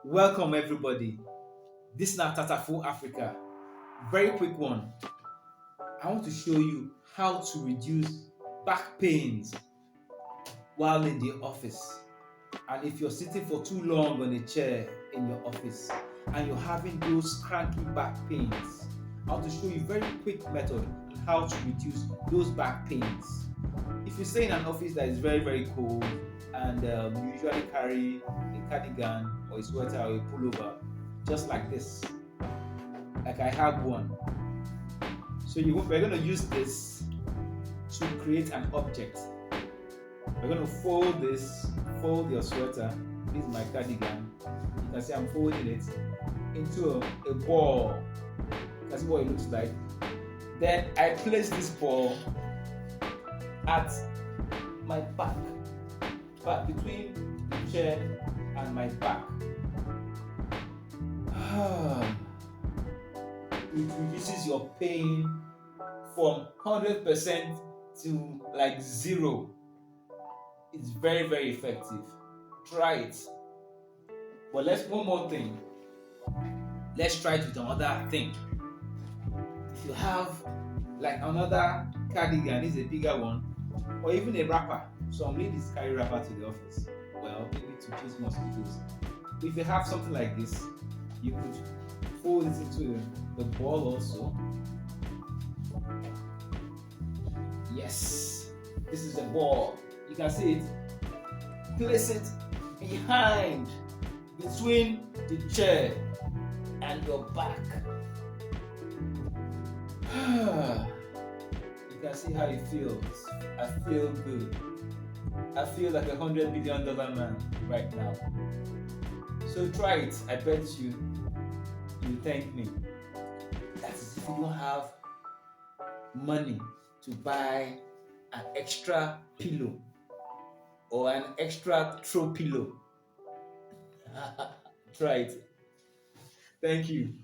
Welcome everybody. This is now Tataful Africa. Very quick one. I want to show you how to reduce back pains while in the office. And if you're sitting for too long on a chair in your office and you're having those cranky back pains, I want to show you a very quick method on how to reduce those back pains. If you stay in an office that is very cold and you usually carry a cardigan or a sweater or a pullover, just like this, like I have one. So we're going to use this to create an object. We're going to fold your sweater. This is my cardigan. You can see I'm folding it into a ball. You can see what it looks like. Then I place this ball at my back between the chair and my back. It reduces your pain from 100% to like 0. It's very effective. Try it. But one more thing. Let's try it with another thing. If you have like another cardigan, this is a bigger one, or even a wrapper. Some ladies carry wrapper to the office. Well, maybe to chase mosquitoes. If you have something like this, you could fold it into the ball also. Yes, this is the ball. You can see it. Place it behind, between the chair and your back. You can see how it feels. I feel good. I feel like $100 billion man right now. So try it. I bet you thank me. That is if you don't have money to buy an extra pillow or an extra throw pillow. Try it. Thank you.